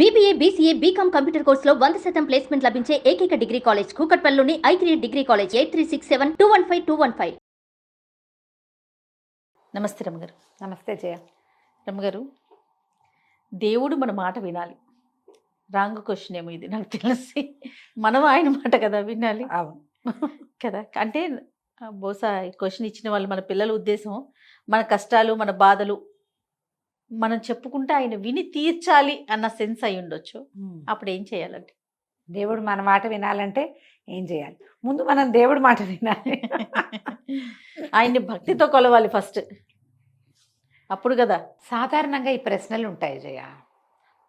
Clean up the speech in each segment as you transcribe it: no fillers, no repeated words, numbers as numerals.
BBA, BCA, BCom computer కోర్సులో 100% placement లభించే ఏకైక డిగ్రీ కాలేజ్ కూకట్పల్లిలోని I3 డిగ్రీ కాలేజ్ 8367215215. నమస్తే రమ్మగారు. నమస్తే జయ. రమ్మగారు, దేవుడు మన మాట వినాలి. రాంగ్ క్వశ్చన్ ఏమో ఇది, నాకు తెలిసి మనం ఆయన మాట కదా వినాలి. అవును కదా, అంటే బహుశా ఈ క్వశ్చన్ ఇచ్చిన వాళ్ళు మన పిల్లల ఉద్దేశం మన కష్టాలు మన బాధలు మనం చెప్పుకుంటే ఆయన విని తీర్చాలి అన్న సెన్స్ అయి ఉండొచ్చు. అప్పుడు ఏం చేయాలండి? దేవుడు మన మాట వినాలంటే ఏం చేయాలి? ముందు మనం దేవుడి మాట వినాలి. ఆయన్ని భక్తితో కొలవాలి ఫస్ట్, అప్పుడు కదా. సాధారణంగా ఈ ప్రశ్నలు ఉంటాయి జయ.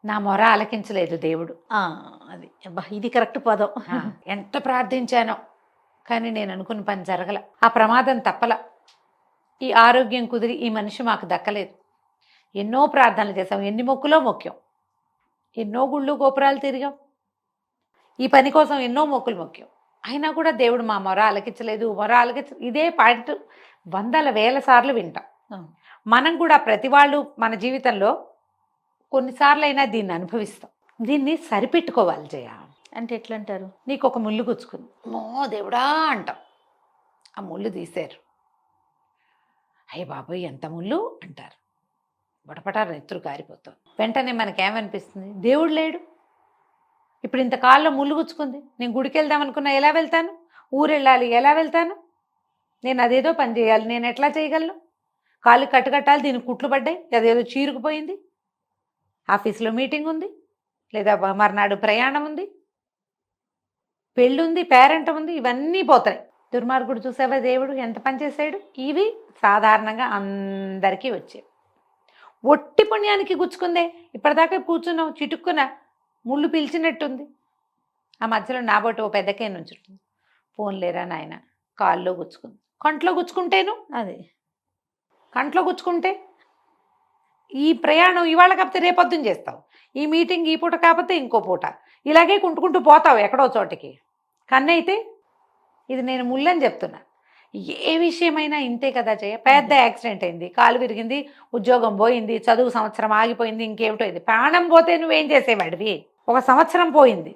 నా మొర ఆలకించలేదు దేవుడు. అది ఇది కరెక్ట్ పదం. ఎంత ప్రార్థించానో కానీ నేను అనుకున్న పని జరగల, ఆ ప్రమాదం తప్పల, ఈ ఆరోగ్యం కుదిరి ఈ మనిషి మాకు దక్కలేదు. ఎన్నో ప్రార్థనలు చేసాం, ఎన్ని మొక్కులో మొక్కాం, ఎన్నో గుళ్ళు గోపురాలు తిరిగాం, ఈ పని కోసం ఎన్నో మొక్కులు మొక్కాం. అయినా కూడా దేవుడు మా మొర ఆలకించలేదు, ఇదే పాయింట్ వందల వేల సార్లు వింటాం. మనం కూడా ప్రతి వాళ్ళు మన జీవితంలో కొన్నిసార్లు అయినా దీన్ని అనుభవిస్తాం. దీన్ని సరిపెట్టుకోవాలి జయ. అంటే ఎట్లా అంటారు? నీకు ఒక ముళ్ళు గుచ్చుకుంది, మో దేవుడా అంటాం, ఆ ముళ్ళు తీశారు, అయ్య బాబోయ్ ఎంత ముళ్ళు అంటారు, బటపటారు నెత్తురు కారిపోతాం. వెంటనే మనకేమనిపిస్తుంది? దేవుడు లేడు, ఇప్పుడు ఇంత కాల్లో ముళ్ళు గుచ్చుకుంది, నేను గుడికి వెళ్దాం అనుకున్నా ఎలా వెళ్తాను, ఊరు వెళ్ళాలి ఎలా వెళ్తాను, నేను అదేదో పని చేయాలి నేను ఎట్లా చేయగలను, కాళ్ళు కట్టుకట్టాలి దీనికి కుట్లు పడ్డాయి, అదేదో చీరుకుపోయింది, ఆఫీస్లో మీటింగ్ ఉంది, లేదా మర్నాడు ప్రయాణం ఉంది, పెళ్ళుంది, పేరెంట్ ఉంది, ఇవన్నీ పోతాయి. దుర్మార్గుడు చూసావా దేవుడు ఎంత పని చేశాడు. ఇవి సాధారణంగా అందరికీ వచ్చాయి. ఒట్టి పుణ్యానికి గుచ్చుకుందే, ఇప్పటిదాకా కూర్చున్నావు, చిటుక్కున ముళ్ళు పిలిచినట్టుంది, ఆ మధ్యలో నాబోటి ఓ పెద్దకే నుంచుంటుంది, పోన్లేరా నాయన కాల్లో గుచ్చుకుంది. కంట్లో గుచ్చుకుంటేను అదే, కంట్లో గుచ్చుకుంటే ఈ ప్రయాణం ఇవాళ కాకపోతే రేపొద్దున చేస్తావు, ఈ మీటింగ్ ఈ పూట కాకపోతే ఇంకో పూట, ఇలాగే కుంటుకుంటూ పోతావు ఎక్కడో చోటికి. కన్నైతే ఇది నేను ముళ్ళని చెప్తున్నా. ఏ విషయమైనా ఇంతే కదా జయ. పెద్ద యాక్సిడెంట్ అయింది, కాలు విరిగింది, ఉద్యోగం పోయింది, చదువు సంవత్సరం ఆగిపోయింది, ఇంకేమిటో ఇది. ప్రాణం పోతే నువ్వేం చేసేవాడివి? ఒక సంవత్సరం పోయింది,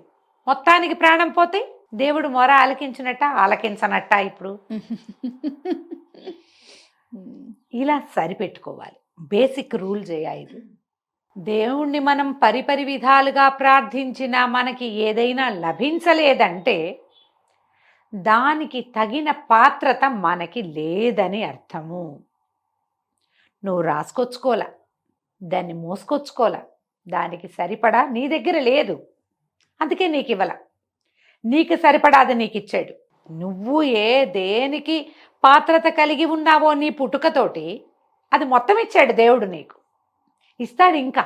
మొత్తానికి ప్రాణం పోతే దేవుడు మొర ఆలకించినట్ట ఆలకించనట్ట? ఇప్పుడు ఇలా సరిపెట్టుకోవాలి. బేసిక్ రూల్ జయ ఇది. దేవుణ్ణి మనం పరిపరి విధాలుగా ప్రార్థించినా మనకి ఏదైనా లభించలేదంటే దానికి తగిన పాత్రత మనకి లేదని అర్థము. నువ్వు రాసుకొచ్చుకోలా, దాన్ని మోసుకొచ్చుకోలా, దానికి సరిపడా నీ దగ్గర లేదు, అందుకే నీకు ఇవ్వాల. నీకు సరిపడా అది నీకు ఇచ్చాడు. నువ్వు దేనికి పాత్రత కలిగి ఉన్నావో నీ పుట్టుకతోటి అది మొత్తం ఇచ్చాడు దేవుడు. నీకు ఇస్తాడు, ఇంకా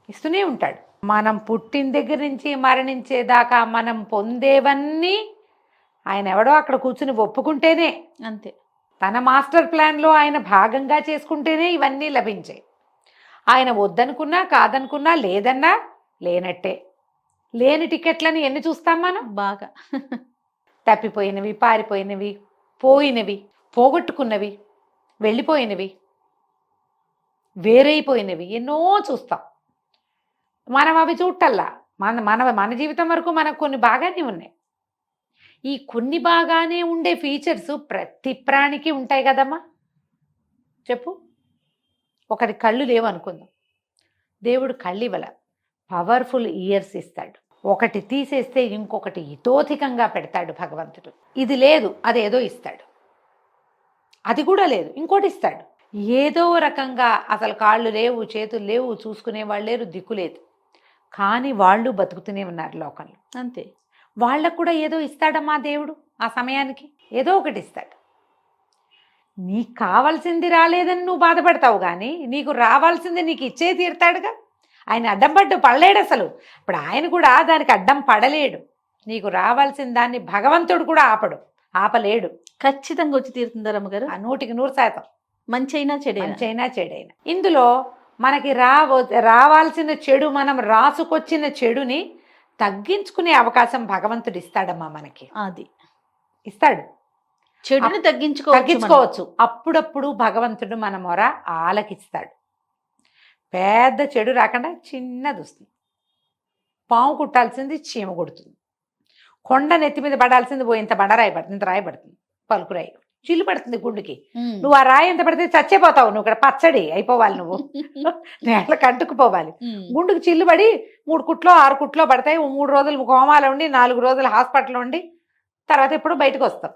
ఇస్తూనే ఉంటాడు. మనం పుట్టిన దగ్గర నుంచి మరణించేదాకా మనం పొందేవన్నీ ఆయన ఎవడో అక్కడ కూర్చుని ఒప్పుకుంటేనే, అంతే, తన మాస్టర్ ప్లాన్లో ఆయన భాగంగా చేసుకుంటేనే ఇవన్నీ లభించాయి. ఆయన వద్దనుకున్నా కాదనుకున్నా లేదన్నా లేనట్టే. లేని టికెట్లని ఎన్ని చూస్తాం మనం? బాగా తప్పిపోయినవి, పారిపోయినవి, పోయినవి, పోగొట్టుకున్నవి, వెళ్ళిపోయినవి, వేరైపోయినవి ఎన్నో చూస్తాం. మనం అవి చూడటల్లా. మన జీవితం వరకు మనకు కొన్ని బాగానే ఉన్నాయి. ఈ కొన్ని బాగానే ఉండే ఫీచర్స్ ప్రతి ప్రాణికి ఉంటాయి కదమ్మా. చెప్పు, ఒకటి కళ్ళు లేవు అనుకుందాం, దేవుడు కళ్ళు ఇవ్వల, పవర్ఫుల్ ఇయర్స్ ఇస్తాడు. ఒకటి తీసేస్తే ఇంకొకటి ఇతోధికంగా పెడతాడు భగవంతుడు. ఇది లేదు అదేదో ఇస్తాడు, అది కూడా లేదు ఇంకోటి ఇస్తాడు. ఏదో రకంగా అసలు కాళ్ళు లేవు, చేతులు లేవు, చూసుకునే వాళ్ళు లేరు, దిక్కు లేదు, కానీ వాళ్ళు బతుకుతూనే ఉన్నారు లోకంలో. అంతే, వాళ్ళకు కూడా ఏదో ఇస్తాడమ్మా దేవుడు. ఆ సమయానికి ఏదో ఒకటి ఇస్తాడు. నీకు కావాల్సింది రాలేదని నువ్వు బాధపడతావు, కానీ నీకు రావాల్సింది నీకు ఇచ్చే తీరుతాడుగా. ఆయన అడ్డం పడలేడు అసలు. ఇప్పుడు ఆయన కూడా దానికి అడ్డం పడలేడు. నీకు రావాల్సిన దాన్ని భగవంతుడు కూడా ఆపలేడు. ఖచ్చితంగా వచ్చి తీరుతుందా రమ్మగారు? 100%. మంచి అయినా చెడైనా. ఇందులో మనకి రావాల్సిన చెడు, మనం రాసుకొచ్చిన చెడుని తగ్గించుకునే అవకాశం భగవంతుడు ఇస్తాడమ్మా మనకి. అది ఇస్తాడు, చెడుని తగ్గించుకోవచ్చు. అప్పుడప్పుడు భగవంతుడు మన మొర ఆలకిస్తాడు. పెద్ద చెడు రాకుండా చిన్నది వస్తుంది, పాము కుట్టాల్సింది చీమ కుడుతుంది. కొండ నెత్తి మీద పడాల్సింది ఇంత బండరాయి పడుతుంది, ఇంత రాయి పడుతుంది, పలుకురాయి చిల్లు పడుతుంది గుండెకి. నువ్వు ఆ రాయి ఎంత పడితే చచ్చిపోతావు, నువ్వు ఇక్కడ పచ్చడి అయిపోవాలి, నువ్వు నేల కంటుకుపోవాలి. గుండుకు చిల్లు పడి 3 కుట్లో 6 కుట్లో పడతాయి. 3 రోజులు కోమాలో ఉండి 4 రోజులు హాస్పిటల్లో ఉండి తర్వాత ఎప్పుడు బయటకు వస్తాం.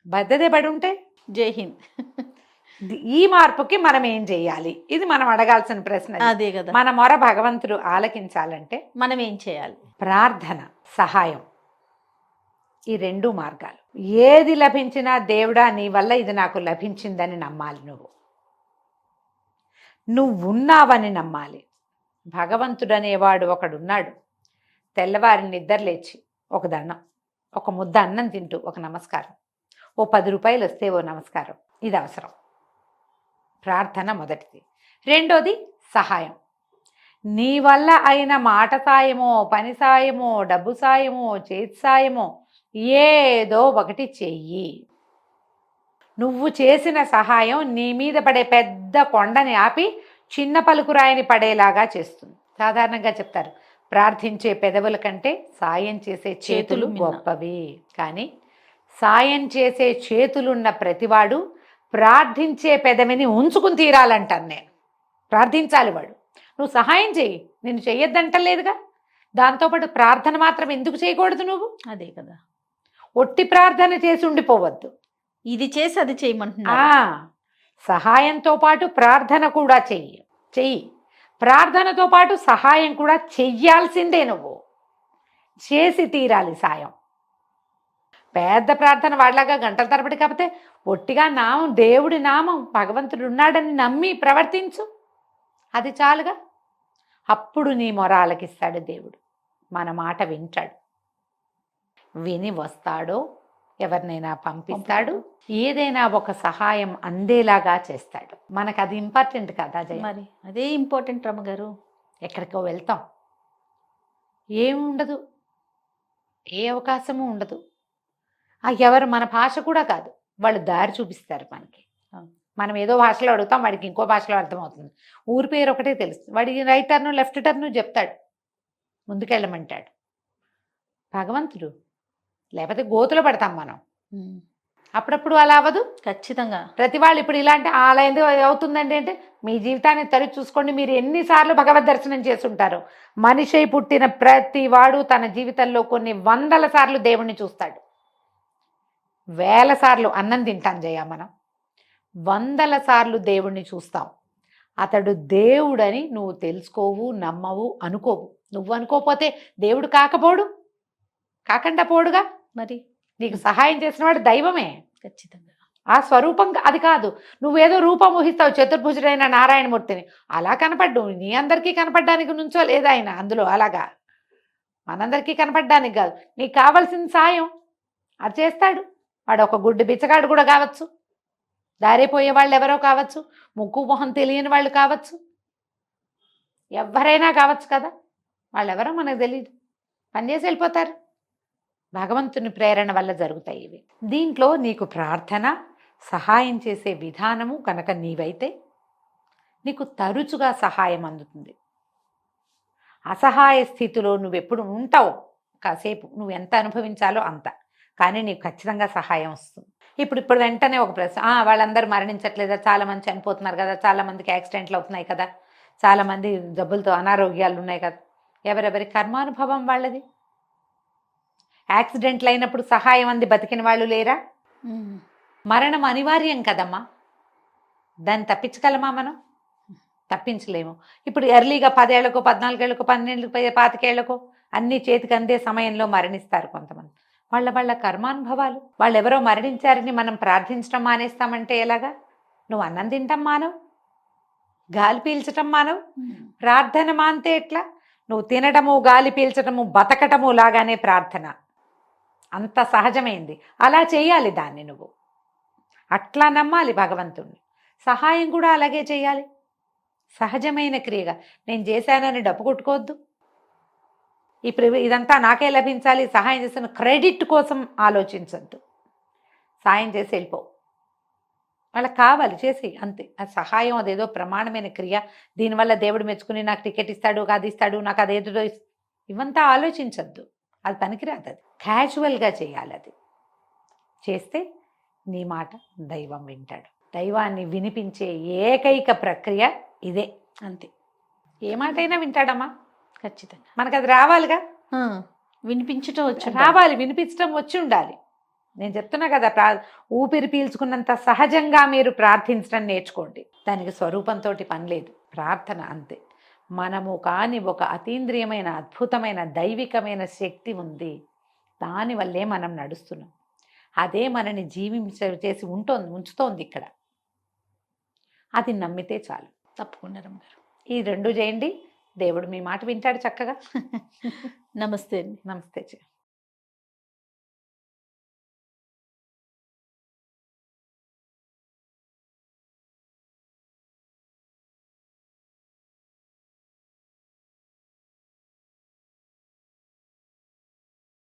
బద్దదే పడి ఉంటే. జై హింద్. ఈ మార్పుకి మనం ఏం చెయ్యాలి? ఇది మనం అడగాల్సిన ప్రశ్న. అదే కదా. మన మొర భగవంతుడు ఆలకించాలంటే మనం ఏం చేయాలి? ప్రార్థన, సహాయం, ఈ 2 మార్గాలు. ఏది లభించినా దేవుడా నీ వల్ల ఇది నాకు లభించిందని నమ్మాలి. నువ్వు ఉన్నావని నమ్మాలి. భగవంతుడు అనేవాడు ఒకడున్నాడు. తెల్లవారి నిద్రలేచి ఒక దండం, ఒక ముద్ద అన్నం తింటూ ఒక నమస్కారం, ఓ 10 రూపాయలు వస్తే ఓ నమస్కారం, ఇది అవసరం. ప్రార్థన మొదటిది. రెండోది సహాయం. నీ వల్ల అయిన మాట సాయమో, పని సాయమో, డబ్బు సాయమో, చేతి సాయమో ఏదో ఒకటి చెయ్యి. నువ్వు చేసిన సహాయం నీ మీద పడే పెద్ద కొండని ఆపి చిన్న పలుకురాయిని పడేలాగా చేస్తుంది. సాధారణంగా చెప్తారు, ప్రార్థించే పెదవుల కంటే సాయం చేసే చేతులు గొప్పవి. కానీ సాయం చేసే చేతులున్న ప్రతివాడు ప్రార్థించే పెదవిని ఉంచుకుని తీరాలంటాను నేను. ప్రార్థించాలి వాడు. నువ్వు సహాయం చెయ్యి, నేను చెయ్యొద్దంటలేదుగా. దాంతోపాటు ప్రార్థన మాత్రం ఎందుకు చేయకూడదు? నువ్వు అదే కదా, ఒట్టి ప్రార్థన చేసి ఉండిపోవద్దు. ఇది చేసి అది చేయమంటున్నా. సహాయంతో పాటు ప్రార్థన కూడా చెయ్యి. ప్రార్థనతో పాటు సహాయం కూడా చెయ్యాల్సిందే. నువ్వు చేసి తీరాలి సాయం. పెద్ద ప్రార్థన వాళ్ళగా గంటల తరబడి కాకపోతే ఒట్టిగా నామం, దేవుడి నామం, భగవంతుడు ఉన్నాడని నమ్మి ప్రవర్తించు, అది చాలుగా. అప్పుడు నీ మొర ఆలకిస్తాడు దేవుడు. మన మాట వింటాడు. విని వస్తాడో ఎవరినైనా పంపిస్తాడు, ఏదైనా ఒక సహాయం అందేలాగా చేస్తాడు. మనకు అది ఇంపార్టెంట్ కదా జయ? మరి అదే ఇంపార్టెంట్ రమ్మగారు. ఎక్కడికో వెళ్తాం, ఏముండదు, ఏ అవకాశము ఉండదు. ఎవరు మన భాష కూడా కాదు, వాళ్ళు దారి చూపిస్తారు మనకి. మనం ఏదో భాషలో అడుగుతాం, వాడికి ఇంకో భాషలో అర్థమవుతుంది. ఊరి పేరు ఒకటే తెలుస్తుంది, వాడికి రైట్ టర్ను లెఫ్ట్ టర్ను చెప్తాడు, ముందుకెళ్ళమంటాడు. భగవంతుడు. లేకపోతే గోతులో పడతాం మనం. అప్పుడప్పుడు అలా అవ్వదు. ఖచ్చితంగా. ప్రతి వాళ్ళు ఇప్పుడు ఇలాంటి అలా ఎందుకు అవుతుందండి అంటే, మీ జీవితాన్ని తరిచి చూసుకోండి. మీరు ఎన్నిసార్లు భగవద్ దర్శనం చేస్తుంటారు. మనిషి పుట్టిన ప్రతి వాడు తన జీవితంలో కొన్ని 100ల సార్లు దేవుణ్ణి చూస్తాడు. 1000 సార్లు అన్నం తింటాం జయ మనం. 100ల సార్లు దేవుణ్ణి చూస్తాం. అతడు దేవుడని నువ్వు తెలుసుకోవు, నమ్మవు, అనుకోవు. నువ్వు అనుకోకపోతే దేవుడు కాకుండా పోడుగా. మరి నీకు సహాయం చేసినవాడు దైవమే. ఖచ్చితంగా ఆ స్వరూపం అది కాదు. నువ్వేదో రూపం ఊహిస్తావు, చతుర్భుజుడైన నారాయణమూర్తిని. అలా కనపడ్డు. నీ అందరికీ కనపడ్డానికి నుంచో లేదా ఆయన అందులో. అలాగా మనందరికీ కనపడ్డానికి కాదు. నీకు కావాల్సిన సాయం అది చేస్తాడు. వాడు ఒక గుడ్డి బిచ్చగాడు కూడా కావచ్చు, దారిపోయే వాళ్ళు ఎవరో కావచ్చు, ముక్కు మొహం తెలియని వాళ్ళు కావచ్చు, ఎవరైనా కావచ్చు కదా. వాళ్ళెవరో మనకు తెలియదు, పనిచేసి వెళ్ళిపోతారు. భగవంతుని ప్రేరణ వల్ల జరుగుతాయి ఇవి. దీంట్లో నీకు ప్రార్థన, సహాయం చేసే విధానము కనుక నీవైతే నీకు తరచుగా సహాయం అందుతుంది. అసహాయ స్థితిలో నువ్వెప్పుడు ఉంటావు, కాసేపు నువ్వు ఎంత అనుభవించాలో అంత, కానీ నీకు ఖచ్చితంగా సహాయం వస్తుంది. ఇప్పుడు వెంటనే ఒక ప్రశ్న, వాళ్ళందరూ మరణించట్లేదా? చాలామంది చనిపోతున్నారు కదా, చాలామందికి యాక్సిడెంట్లు అవుతున్నాయి కదా, చాలామంది జబ్బులతో అనారోగ్యాలు ఉన్నాయి కదా. ఎవరెవరి కర్మానుభవం వాళ్ళది. యాక్సిడెంట్లు అయినప్పుడు సహాయం అంది బతికిన వాళ్ళు లేరా? మరణం అనివార్యం కదమ్మా, దాన్ని తప్పించగలమా మనం? తప్పించలేము. ఇప్పుడు ఎర్లీగా 10 ఏళ్లకో 14 ఏళ్లకో 12 25 ఏళ్లకో అన్ని చేతికి అందే సమయంలో మరణిస్తారు కొంతమంది. వాళ్ళ కర్మానుభవాలు. వాళ్ళు ఎవరో మరణించారని మనం ప్రార్థించడం మానేస్తామంటే ఎలాగా? నువ్వు అన్నం తింటాం మానవు, గాలి పీల్చటం మానవు, ప్రార్థన మాంతే ఎట్లా? నువ్వు తినడము, గాలి పీల్చటము, బతకటము లాగానే ప్రార్థన. అంత సహజమైంది. అలా చేయాలి దాన్ని. నువ్వు అట్లా నమ్మాలి భగవంతుణ్ణి. సహాయం కూడా అలాగే చేయాలి, సహజమైన క్రియగా. నేను చేశానని డబ్బు కొట్టుకోవద్దు. ఇప్పుడు ఇదంతా నాకే లభించాలి, సహాయం చేసిన క్రెడిట్ కోసం ఆలోచించద్దు. సాయం చేసి వెళ్ళిపో. వాళ్ళకి కావాలి చేసి అంతే. ఆ సహాయం అదేదో ప్రమాణమైన క్రియ. దీనివల్ల దేవుడు మెచ్చుకుని నాకు టికెట్ ఇస్తాడు, అది ఇస్తాడు, నాకు అదేదో ఇవంతా ఆలోచించద్దు, అది పనికిరాదు. అది క్యాజువల్గా చేయాలి. అది చేస్తే నీ మాట దైవం వింటాడు. దైవాన్ని వినిపించే ఏకైక ప్రక్రియ ఇదే. అంతే. ఏ మాట అయినా వింటాడమ్మా, ఖచ్చితంగా. మనకు అది రావాలిగా. వినిపించటం వచ్చి రావాలి, వినిపించడం వచ్చి ఉండాలి. నేను చెప్తున్నా కదా, ఊపిరి పీల్చుకున్నంత సహజంగా మీరు ప్రార్థించడం నేర్చుకోండి. దానికి స్వరూపంతో పని లేదు, ప్రార్థన అంతే. మనము కాని ఒక అతీంద్రియమైన అద్భుతమైన దైవికమైన శక్తి ఉంది, దానివల్లే మనం నడుస్తున్నాం. అదే మనని చేసి ఉంచుతోంది ఇక్కడ. అది నమ్మితే చాలు. తప్పకుండా రమ్మగారు. ఈ రెండు చేయండి, దేవుడు మీ మాట వింటాడు చక్కగా. నమస్తే అండి. నమస్తే.